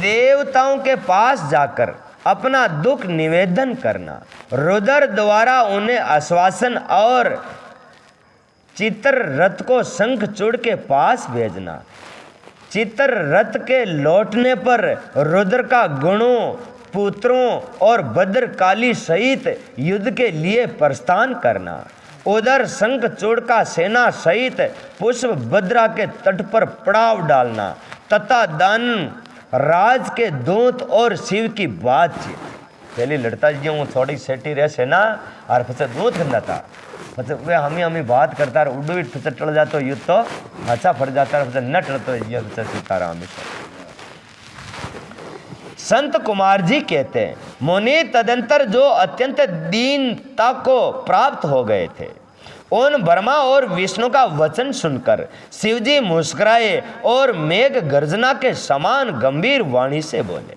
देवताओं के पास जाकर अपना दुख निवेदन करना, रुद्र द्वारा उन्हें आश्वासन और चित्ररथ को शंखचूड़ के पास भेजना। चित्ररथ के लौटने पर रुद्र का गणों, पुत्रों और भद्रकाली सहित युद्ध के लिए प्रस्थान करना। उधर शंखचूड़ का सेना सहित पुष्पभद्रा के तट पर पड़ाव डालना तथा दान राज के दूत और शिव की बातचीत। पहले लड़ता जी थोड़ी सेठी रहे सेना और फिर दूत करना था, फिर वे हमें बात करता है उड्डू फिर टल जाता युद्ध तो अच्छा फट जाता है, फिर न टलता ये सीताराम। संत कुमार जी कहते हैं, मुनि तदंतर जो अत्यंत दीनता को प्राप्त हो गए थे, उन ब्रह्मा और विष्णु का वचन सुनकर शिवजी मुस्कुराए और मेघ गर्जना के समान गंभीर वाणी से बोले।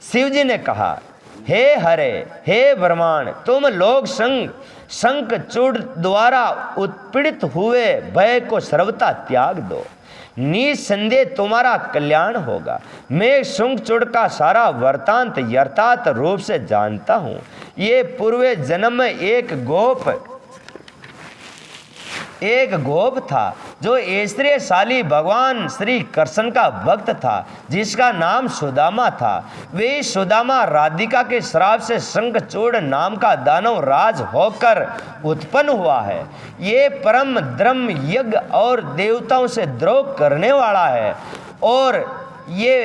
शिवजी ने कहा, हे हरे, हे ब्रह्मांड, तुम लोग शंखचूड़ द्वारा उत्पीड़ित हुए भय को सर्वथा त्याग दो, निसंदेह तुम्हारा कल्याण होगा। मैं शंखचूड़ का सारा वृत्तांत यथार्थ रूप से जानता हूँ। ये पूर्व जन्म में एक गोप था जो ऐश्वर्यशाली भगवान श्री कृष्ण का भक्त था, जिसका नाम सुदामा था। वे सुदामा राधिका के श्राप से शंखचूड़ नाम का दानव राज होकर उत्पन्न हुआ है। ये परम धर्म यज्ञ और देवताओं से द्रोह करने वाला है और ये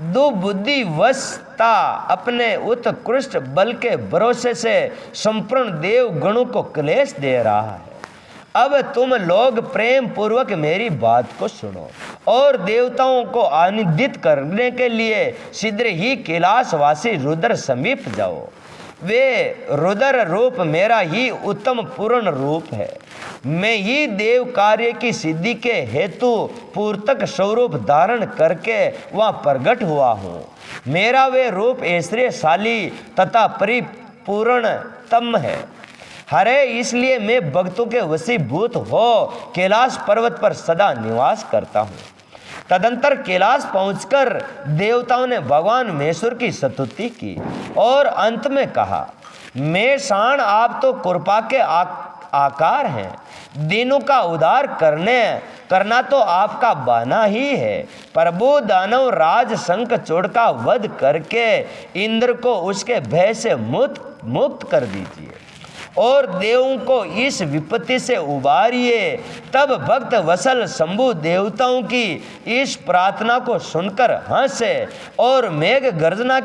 दुबुद्धि वशता अपने उत्कृष्ट बल के भरोसे से संपूर्ण देव गणों को क्लेश दे रहा है। अब तुम लोग प्रेम पूर्वक मेरी बात को सुनो और देवताओं को आनंदित करने के लिए शीघ्र ही कैलाशवासी रुद्र समीप जाओ। वे रुद्र रूप मेरा ही उत्तम पूर्ण रूप है। मैं ही देव कार्य की सिद्धि के हेतु पूर्तक स्वरूप धारण करके वहाँ प्रकट हुआ हूँ। मेरा वे रूप ऐश्वर्यशाली तथा परिपूर्णतम है। हरे, इसलिए मैं भक्तों के वशीभूत हो कैलाश पर्वत पर सदा निवास करता हूँ। तदंतर कैलाश पहुंचकर देवताओं ने भगवान महेश्वर की स्तुति की और अंत में कहा, मेषाण, आप तो कृपा के आकार हैं। दीनों का उद्धार करना तो आपका बाना ही है। प्रभु दानव राज शंखचूड़ का वध करके इंद्र को उसके भय से मुक्त कर दीजिए और देवों को इस विपत्ति से उबारिए। तब भक्त वसल शंभु देवताओं की इस प्रार्थना को सुनकर हंसे और मेघ गर्जना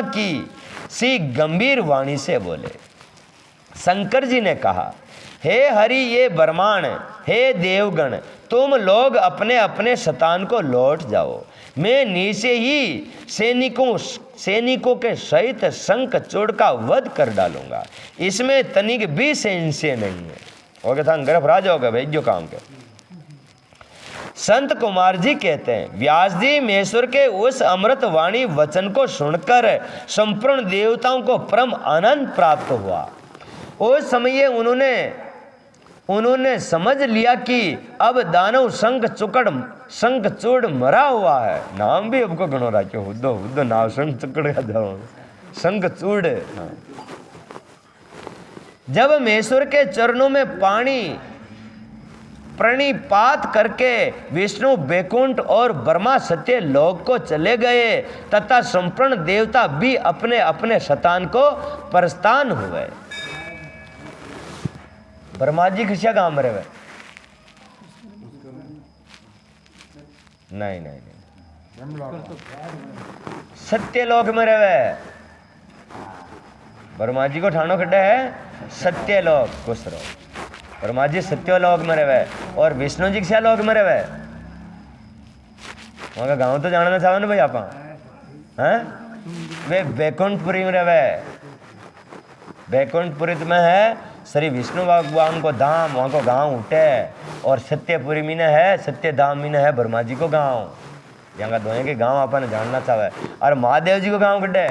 की सी गंभीर वाणी से बोले। शंकर जी ने कहा, हे हरि, ये ब्रह्मांड, हे देवगण, तुम लोग अपने अपने शतान को लौट जाओ। मैं नीचे ही सैनिकों के सहित शंखचूड़ का वध कर डालूंगा। इसमें तनिक भी संशय नहीं है। हो गया था गर्भ राज होगा भाई जो काम के। संत कुमार जी कहते हैं, व्यास जी महेश्वर के उस अमृत वाणी वचन को सुनकर संपूर्ण देवताओं को परम आनंद प्राप्त हुआ। उस समय उन्होंने समझ लिया कि अब दानव शंखचूड़ मरा हुआ है। नाम भी हमको गणो राख्यो, हुद्दो नाम शंखचूड़ का जाओ शंखचूड़। जब महेश्वर के चरणों में प्रणिपात करके विष्णु बैकुंठ और ब्रह्मा सत्य लोक को चले गए तथा संपूर्ण देवता भी अपने अपने शतान को प्रस्थान हुए। ब्रह्मा जी किसी गांव में रहे? नहीं, सत्यलोक में रहे। ब्रह्मा जी को ठाणो खड्डे है सत्यलोक कुछ रहो। ब्रह्मा जी सत्यलोक में रहे और विष्णु जी किसी लोक में रहे। वहां का गांव तो जानना चाहो ना भाई आप हैं? वे बैकुंठपुरी में रहे। बैकुंठपुरी में है श्री विष्णु भगवान को धाम, वहाँ को गांव उठे और सत्यपुरी में है, सत्यधाम में है ब्रह्मा जी को गांव। यहाँ दोनों के गांव अपन जानना चाहे। और महादेव जी को गांव कटे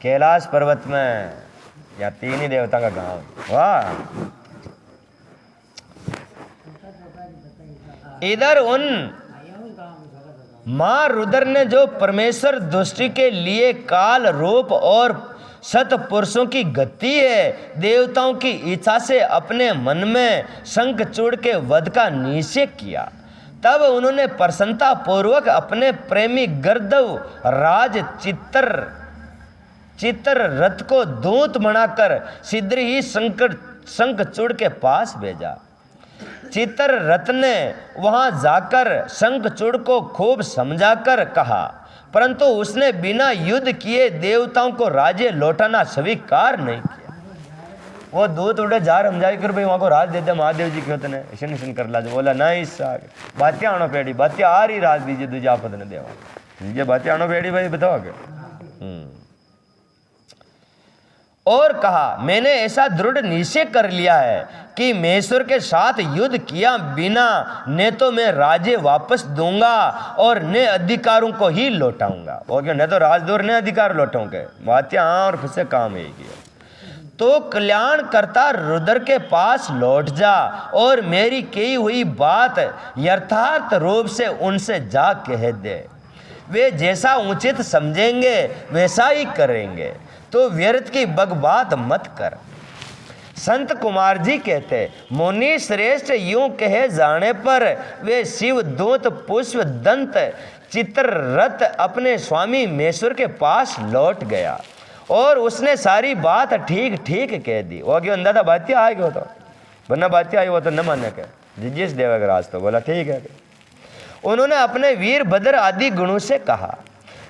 कैलाश पर्वत में, या तीन ही देवता का गांव। वाह, इधर उन मां रुद्र ने जो परमेश्वर दृष्टि के लिए काल रूप और सतपुरुषों की गति है, देवताओं की इच्छा से अपने मन में शंखचूड़ के वध का निश्चय किया। तब उन्होंने प्रसन्नता पूर्वक अपने प्रेमी गर्दव राज चित्र रथ को दूत बनाकर शीघ्र ही शंखचूड़ के पास भेजा। चित्र रथ ने वहां जाकर शंखचूड़ को खूब समझाकर कहा, परंतु उसने बिना युद्ध किए देवताओं को राज्य लौटाना स्वीकार नहीं किया। वो दूत उड़े जार समझाई कर भाई वहां को राज दे दे महादेव जी क्यों तने ऐसे कर ला। बोला नहीं साग बातें आनो पेड़ी बातें आ रही राज दीजिए दूजा आपद ने देवा ये बातें आनो पेड़ी भाई बताओ आगे। और कहा, मैंने ऐसा दृढ़ निश्चय कर लिया है कि महेश्वर के साथ युद्ध किया बिना न तो मैं राज्य वापस दूंगा और न अधिकारों को ही लौटाऊंगा। वो क्या न तो राजदूर ने अधिकार लौटाऊंगे बातें हाँ और फिर से काम यही किया। तो कल्याण करता रुद्र के पास लौट जा और मेरी कही हुई बात यथार्थ रूप से उनसे जा कह दे। वे जैसा उचित समझेंगे वैसा ही करेंगे, तो व्यर्थ की बकबात मत कर। संत कुमार जी कहते, मुनि श्रेष्ठ यूं कहे जाने पर वे शिव दूत पुष्प दंत चित्ररथ अपने स्वामी महेश्वर के पास लौट गया और उसने सारी बात ठीक ठीक कह दी। वो क्यों अंधा था बातें आए गयो तो वरना बातें आई वो तो न माने के जिस देवेगा राज तो बोला ठीक है। उन्होंने अपने वीर भद्र आदि गुणों से कहा।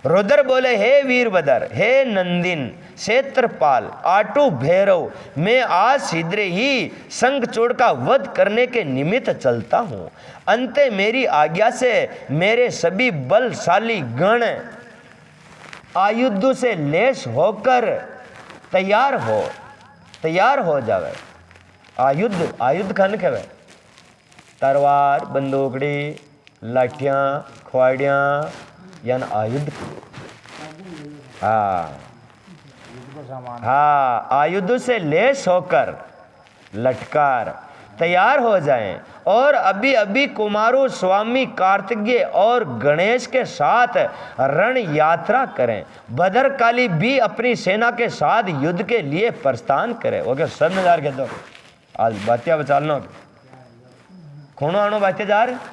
रुद्र बोले, हे वीरभद्र, हे नंदिन, क्षेत्रपाल, आटू भैरव, मैं आज शीघ्र ही शंखचूड़ का वध करने के निमित्त चलता हूँ। अंत मेरी आज्ञा से मेरे सभी बलशाली गण आयुधों से लेस होकर तैयार हो जावे। आयुध खन कहवे तलवार बंदूकड़ी लाठियाँ खुआड़ियाँ यानी आयुध। हाँ आयुध से लेस होकर लटकार तैयार हो जाएं और अभी अभी कुमारों स्वामी कार्तिकेय और गणेश के साथ रण यात्रा करें। भद्रकाली भी अपनी सेना के साथ युद्ध के लिए प्रस्थान करें। ओके सब नजार के दो आज बातिया बचालनो खूणो आणो बातें जा रहे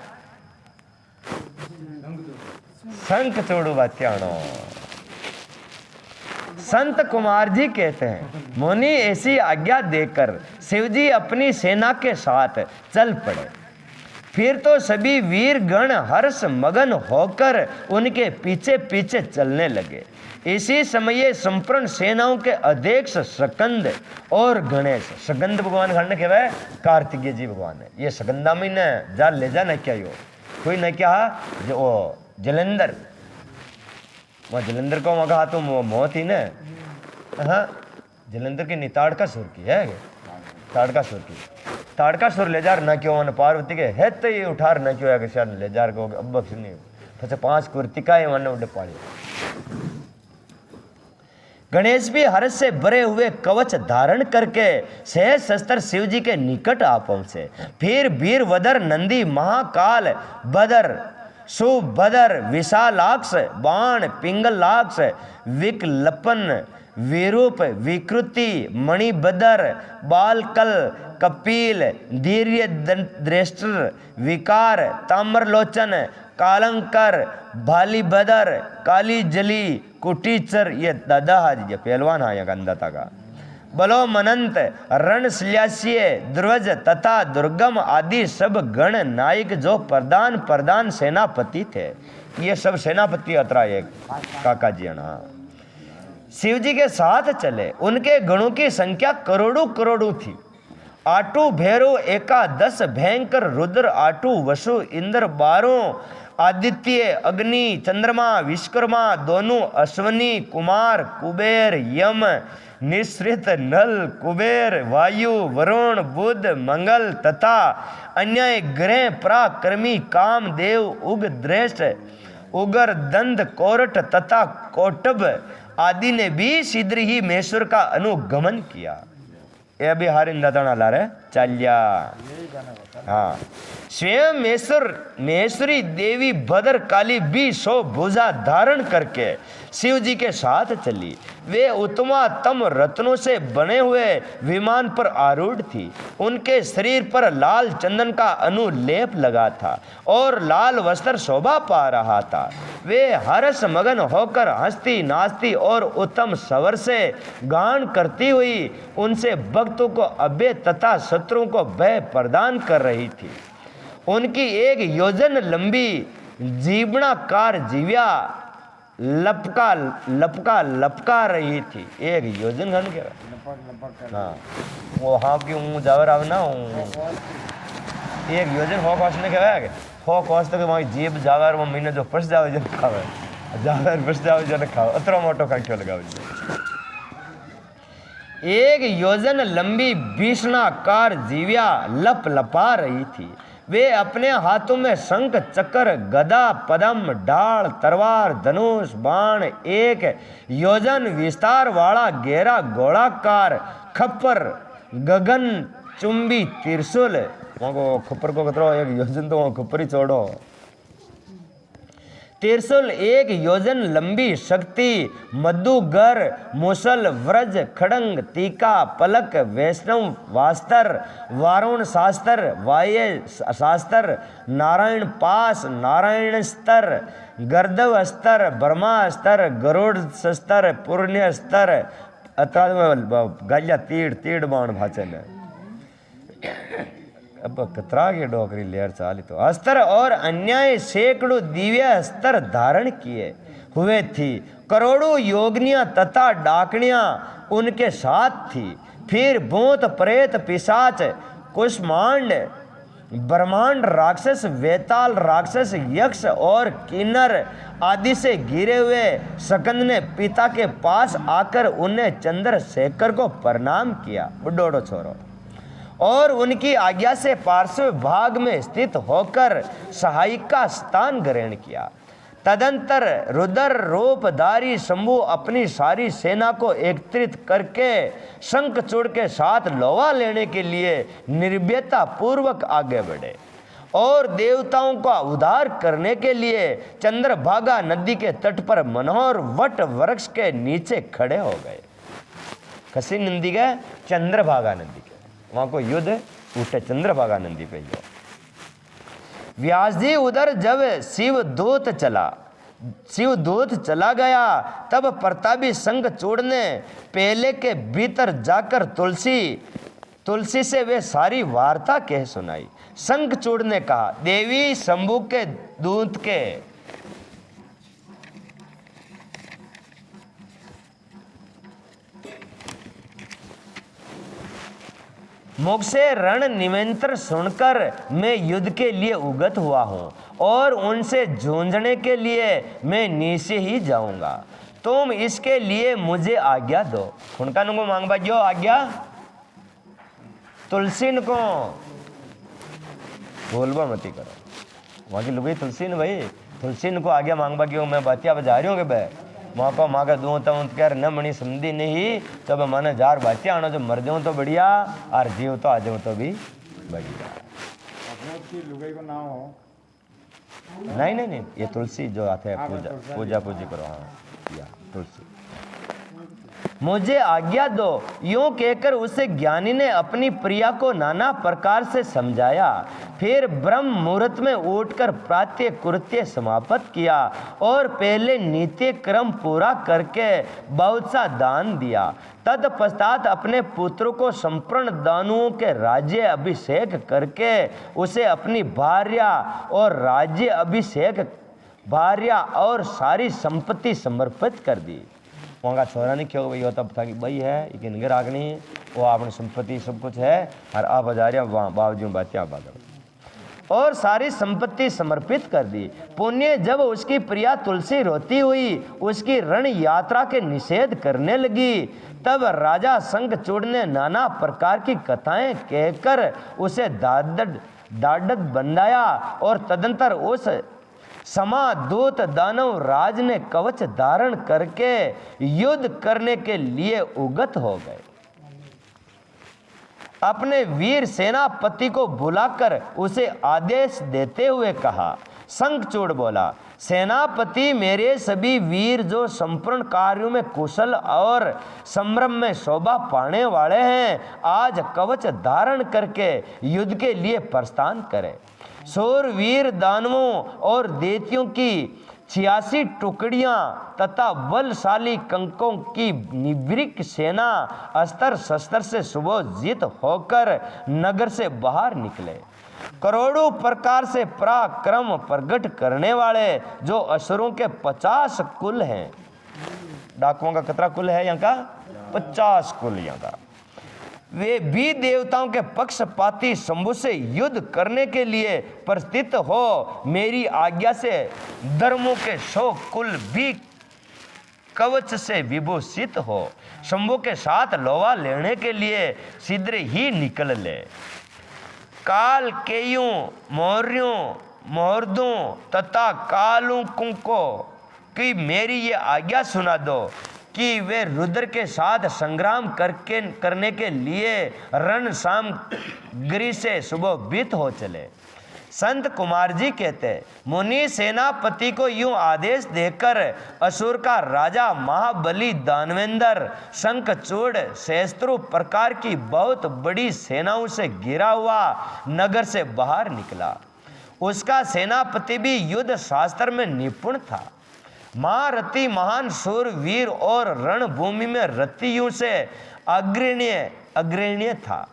शंखचूड़ बात्याणो। संत कुमार जी कहते हैं, मुनि ऐसी आज्ञा देकर शिवजी अपनी सेना के साथ चल पड़े। फिर तो सभी वीर गण हर्ष मगन होकर उनके पीछे पीछे चलने लगे। इसी समय संपूर्ण सेनाओं के अध्यक्ष सकंद और गणेश, सकंद भगवान खंड के वह कार्तिकेय जी भगवान है। ये सकंदा में न जा ले जा न क्या यो कोई न क्या जो जलंधर वहाँ जलंधर को वहाँ तो मौत ही न। हाँ जलंधर की निताड़ का सुर की है ताड़का सुर ले जार न क्यों न पार्वती के है तो ये उठार न क्यों है शायद ले जार को अब सुनिए फिर 5 कुर्तिका है वहाँ उड़े पाड़ी। गणेश भी हर्ष से भरे हुए कवच धारण करके सहज शस्त्र शिव जी के निकट आ पहुंचे। फिर वीरभद्र नंदी महाकाल भद्र सुभद्र विशालाक्ष बाण पिंगलाक्ष विकलपन विरूप विकृति मणिभद्र बालकल कपिल धीर्य दृष्टर विकार ताम्रलोचन कालंकर भालीभद्र काली जली कुटीचर ये दादा हाजी पहलवान आया गंदाता का बलो मनंत रणश्ल्यासीय ध्रुवज तथा दुर्गम आदि सब गण नायक जो प्रधान सेनापति थे। ये सब सेनापति अतरा एक काका जी ना शिव जी के साथ चले। उनके गणों की संख्या करोड़ों थी। आटू भैरव एकादश भयंकर रुद्र आटू वसु इंद्र 12 आदित्य अग्नि चंद्रमा विश्वकर्मा दोनों अश्वनी कुमार कुबेर यम निश्रित नल कुबेर वायु वरुण बुध मंगल तथा अन्य ग्रह पराक्रमी कामदेव उग्रद्रेष्ट उगर दंड कोरट तथा कोटब आदि ने भी शीघ्र ही महेश्वर का अनुगमन किया। ये भी हारिंदा ला रहे चाल्या हाँ, स्वयं महेश्वरी देवी भद्र काली भी 100 भुजा धारण करके शिव जी के साथ चली। वे उत्तमोत्तम रत्नों से बने हुए विमान पर आरूढ़ थी। उनके शरीर पर लाल चंदन का अनुलेप लगा था और लाल वस्त्र शोभा पा रहा था। वे हर्ष मगन होकर हंसती नाचती और उत्तम स्वर से गान करती हुई उनसे भक्तों को अभय तथा शत्रुओं को भय प्रदान कर रही थी। उनकी 1 योजन लंबी जीवनाकार जीव्या लपका रही थी। 1 योजन घन के हाँ वो हाँ कि हूँ जावर आव ना हूँ 1 योजन हो कौश ने कहवा है हो कौश तो कि वहाँ जीभ जावर वो महीने जो फंस जावे जन खावे जावर फंस जावे जन खावे अतरो मोटो कांख्यो लगावे। 1 योजन लंबी भीषणाकार जीव्या लपा रही थी। वे अपने हाथों में शंख चक्र गदा पद्म ढाल तलवार धनुष बाण 1 योजन विस्तार वाला गहरा गोलाकार खप्पर गगन चुंबी त्रिशूल वहाँ को खप्पर को कतरो 1 योजन तो वहाँ खप्पर ही छोड़ो त्रिशूल 1 योजन लंबी शक्ति मधुगर मुसल व्रज खड़ंग तीका पलक वैष्णव वास्त्र वारुण शास्त्र वाय शास्त्र नारायण पास नारायण स्तर गर्दव अस्तर ब्रह्मा अस्तर गरुड़ शस्त्र पुण्य अस्तर अता गालिया तीड़ तीड़ बाण भाचन अब कतरा के डोकरी लेर चाली तो अस्त्र और अन्याय सैकड़ों दिव्य अस्त्र धारण किए हुए थी। करोड़ों योगनियां तथा डाकनियां उनके साथ थी। फिर भूत प्रेत पिशाच कुष्मांड ब्रह्मांड राक्षस वेताल राक्षस यक्ष और किन्नर आदि से घिरे हुए सकंद ने पिता के पास आकर उन्हें चंद्रशेखर को प्रणाम किया बुड्ढोड़ो छोरो और उनकी आज्ञा से पार्श्व भाग में स्थित होकर सहायक का स्थान ग्रहण किया। तदंतर रुद्र रूपधारी शंभु अपनी सारी सेना को एकत्रित करके शंखचूड़ के साथ लोहा लेने के लिए निर्भयता पूर्वक आगे बढ़े और देवताओं का उद्धार करने के लिए चंद्रभागा नदी के तट पर मनोहर वट वृक्ष के नीचे खड़े हो गए। कसी नदी के चंद्रभागा नदी के वहां को युद्ध उठे चंद्रभागा नदी पे जो व्यास जी उधर जब शिवदूत चला गया तब प्रतापी शंखचूड़ ने पहले के भीतर जाकर तुलसी से वे सारी वार्ता कह सुनाई। शंखचूड़ ने कहा देवी शंभु के दूत के मुख से रण निमंत्रण सुनकर मैं युद्ध के लिए उगत हुआ हूँ और उनसे जूझने के लिए मैं नीचे ही जाऊंगा। तुम इसके लिए मुझे आज्ञा दो। उनका नुको मांगबा जो आज्ञा तुलसी को बोलबा मती करो वहाँ की लुगाई तुलसी ने भाई तुलसी को आज्ञा मांगबा क्यों मैं बातिया बजा रही हूँ कि भाई माँ को माँ का दूँ तो कह न मणि समझी नहीं तो मैंने 4 बातिया आना जो मर जाऊँ तो बढ़िया और जीव तो आ जाऊँ तो भी बढ़िया। नहीं नहीं नहीं ये तुलसी जो आते हैं पूजा करो हाँ या तुलसी मुझे आज्ञा दो यूं कहकर उसे ज्ञानी ने अपनी प्रिया को नाना प्रकार से समझाया। फिर ब्रह्म मुहूर्त में उठकर प्रातः कृत्य समाप्त किया और पहले नित्य क्रम पूरा करके बहुत सा दान दिया। तत्पश्चात अपने पुत्रों को संपूर्ण दानुओं के राज्य अभिषेक करके उसे अपनी भार्या और सारी संपत्ति समर्पित कर दी। वहाँ का छोरा नहीं क्यों भाई तब था कि भाई है एक निगर आगनी वो अपनी संपत्ति सब कुछ है और आप हजारिया वहाँ बावजू बातिया बादल और सारी संपत्ति समर्पित कर दी। पुण्य जब उसकी प्रिया तुलसी रोती हुई उसकी रण यात्रा के निषेध करने लगी तब राजा शंखचूड़ ने नाना प्रकार की कथाएं कहकर उसे डाढ़ बंधाया और तदंतर उस समादूत दानव राज ने कवच धारण करके युद्ध करने के लिए उगत हो गए। अपने वीर सेनापति को बुलाकर उसे आदेश देते हुए कहा। शंखचूड़ बोला, सेनापति, मेरे सभी वीर जो संपूर्ण कार्यों में कुशल और संभ्रम में शोभा पाने वाले हैं, आज कवच धारण करके युद्ध के लिए प्रस्थान करें। शूरवीर दानवों और दैत्यों की 86 टुकड़ियां तथा बलशाली कंकों की निवृत्त सेना अस्त्र शस्त्र से सुसज्जित होकर नगर से बाहर निकले। करोड़ों प्रकार से पराक्रम प्रकट करने वाले जो असुरों के 50 कुल हैं। डाकुओं का कितना कुल है यहाँ का? 50 कुल यहाँ का। वे भी देवताओं के पक्षपाती शंभु से युद्ध करने के लिए प्रस्थित हो। मेरी आज्ञा से धर्मों के 100 कुल भी कवच से विभूषित हो। शंभु के साथ लोहा लेने के लिए शीघ्र ही निकल ले। काल केयों, मौर्यों, मोहर्दों तथा कालुकों को कि मेरी ये आज्ञा सुना दो कि वे रुद्र के साथ संग्राम करने के लिए रण सामग्री से सुशोभित हो चले। संत कुमार जी कहते, मुनि सेनापति को यूं आदेश देकर असुर का राजा महाबली दानवेंद्र शंखचूड़ सहस्त्रों प्रकार की बहुत बड़ी सेनाओं से घिरा हुआ नगर से बाहर निकला। उसका सेनापति भी युद्ध शास्त्र में निपुण था। महारथी महान शूरवीर और रणभूमि में रथियों से अग्रण्य था।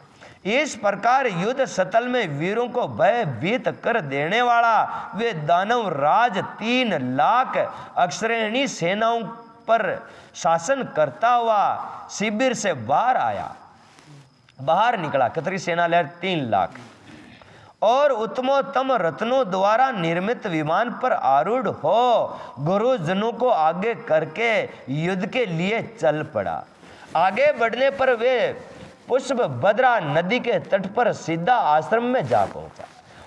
इस प्रकार युद्ध स्थल में वीरों को भयभीत कर देने वाला वे दानव राज 3 लाख अक्षरेणी सेनाओं पर शासन करता हुआ शिविर से बाहर निकला। कितनी सेना ले? 3 लाख। और उत्तमोत्तम रत्नों द्वारा निर्मित विमान पर आरूढ़ हो गुरुजनों को आगे करके युद्ध के लिए चल पड़ा। आगे बढ़ने पर वे पुष्पभद्रा नदी के तट पर सीधा आश्रम में जा पहुंचा।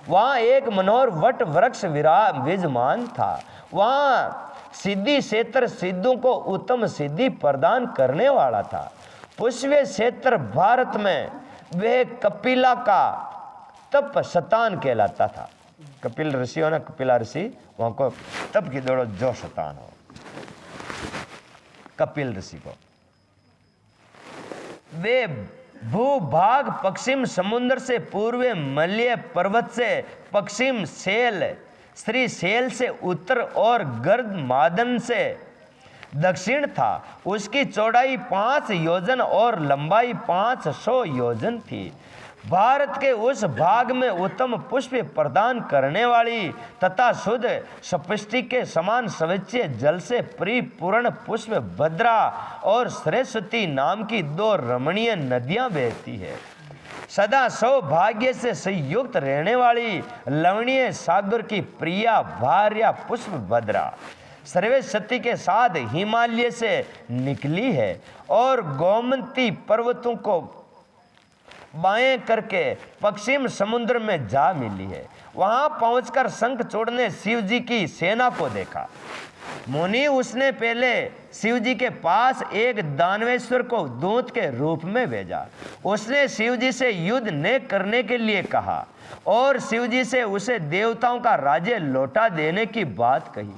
वहां एक मनोहर वट वृक्ष विराजमान था। वहां सिद्धि क्षेत्र सिद्धों को उत्तम सिद्धि प्रदान करने वाला था। पुष्य क्षेत्र भारत में वह कपिला का तप शतान कहलाता था। कपिल ऋषि हो ना, कपिला ऋषि, वहां को तप की दौड़ो जो शतान हो, कपिल ऋषि को। वे भूभाग पश्चिम समुद्र से पूर्व मलय पर्वत से पश्चिम शैल श्री शैल से उत्तर और गर्द मादन से दक्षिण था। उसकी चौड़ाई 5 योजन और लंबाई 500 योजन थी। भारत के उस भाग में उत्तम पुष्प प्रदान करने वाली तथा शुद्ध स्पष्टि के समान स्वच्छ जल से परिपूर्ण पुष्प भद्रा और सरस्वती नाम की 2 रमणीय नदियां बहती है। सदा सौभाग्य से संयुक्त रहने वाली लवणीय सागर की प्रिया भार्या पुष्प भद्रा सर्वशक्ति के साथ हिमालय से निकली है और गोमती पर्वतों को बाएं करके पश्चिम समुद्र में जा मिली है। वहां पहुंचकर शंखचूड़ ने शिव जी की सेना को देखा। मुनि उसने पहले शिव जी के पास एक दानवेश्वर को दूत के रूप में भेजा। उसने शिव जी से युद्ध न करने के लिए कहा और शिव जी से उसे देवताओं का राज्य लौटा देने की बात कही।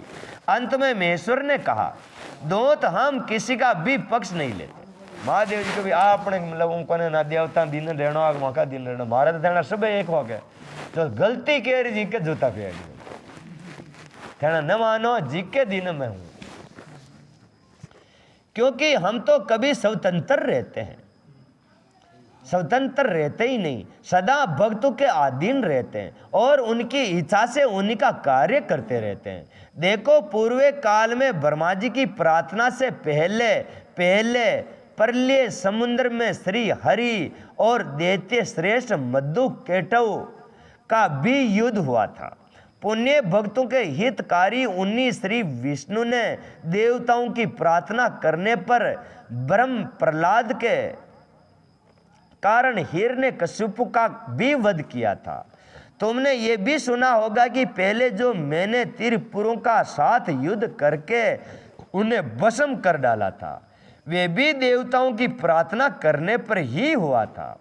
अंत में महेश्वर ने कहा, दूत, हम किसी का भी पक्ष नहीं लेते। महादेव जी को भी आपने मतलब उनको ना देवता दिन रहना वहाँ का दिन रहना, महाराज रहना सब एक हो गए। तो गलती कह रही जी के जूता फेर कहना न मानो जी के दिन में हूं, क्योंकि हम तो कभी स्वतंत्र रहते हैं, स्वतंत्र रहते ही नहीं, सदा भक्तों के अधीन रहते हैं और उनकी इच्छा से उनका कार्य करते रहते हैं। देखो, पूर्व काल में ब्रह्मा जी की प्रार्थना से पहले प्रलय समुद्र में श्री हरि और दैत्य श्रेष्ठ मधु केटव का भी युद्ध हुआ था। पुण्य भक्तों के हितकारी उन्हीं श्री विष्णु ने देवताओं की प्रार्थना करने पर ब्रह्म प्रहलाद के कारण हिरण्यकशिपु का भी वध किया था। तुमने ये भी सुना होगा कि पहले जो मैंने त्रिपुरों का साथ युद्ध करके उन्हें भस्म कर डाला था, वे भी देवताओं की प्रार्थना करने पर ही हुआ था।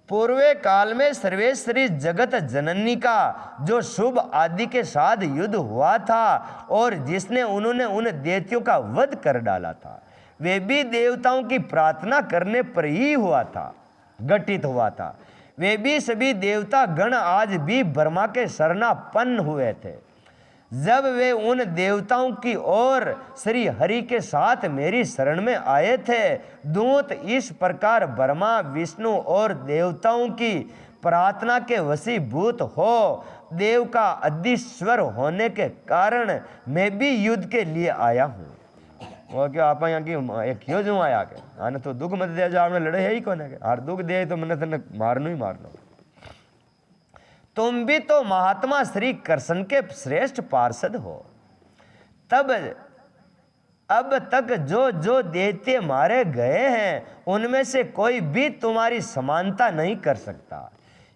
पूर्वे काल में सर्वेश्वरी जगत जननी का जो शुभ आदि के साथ युद्ध हुआ था और जिसने उन्होंने उन दैत्यों का वध कर डाला था, वे भी देवताओं की प्रार्थना करने पर ही हुआ था, गठित हुआ था। वे भी सभी देवता गण आज भी ब्रह्मा के शरणापन्न हुए थे। जब वे उन देवताओं की ओर श्री हरि के साथ मेरी शरण में आए थे, दूत इस प्रकार ब्रह्मा विष्णु और देवताओं की प्रार्थना के वशीभूत हो देव का अधीश्वर होने के कारण मैं भी युद्ध के लिए आया हूँ। वो क्यों आप यहाँ की क्यों जो आया के आने तो दुख मत दे, जो आपने लड़े है ही कौन है, हर दुख दे तो मैंने तेने मारनो ही मारनो। तुम भी तो महात्मा श्री कृष्ण के श्रेष्ठ पार्षद हो। तब अब तक जो जो दैत्य मारे गए हैं उनमें से कोई भी तुम्हारी समानता नहीं कर सकता।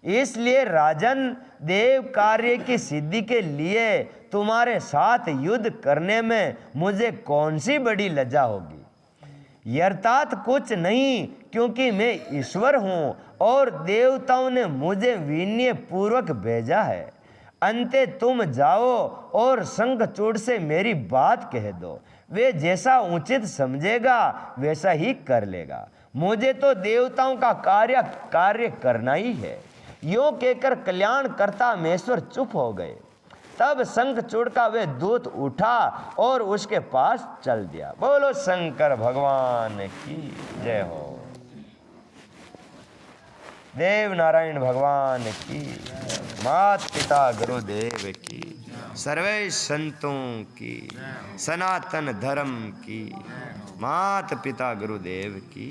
इसलिए राजन, देव कार्य की सिद्धि के लिए तुम्हारे साथ युद्ध करने में मुझे कौन सी बड़ी लज्जा होगी। अर्थात कुछ नहीं, क्योंकि मैं ईश्वर हूँ और देवताओं ने मुझे विनय पूर्वक भेजा है। अंते तुम जाओ और शंखचूड़ से मेरी बात कह दो, वे जैसा उचित समझेगा वैसा ही कर लेगा। मुझे तो देवताओं का कार्य करना ही है। यूं कहकर कल्याण करता महेश्वर चुप हो गए। तब शंखचूड़ का वे दूत उठा और उसके पास चल दिया। बोलो शंकर भगवान की जय हो। देव नारायण भगवान की, मात पिता गुरुदेव की, सर्वे संतों की, सनातन धर्म की, मात पिता गुरुदेव की।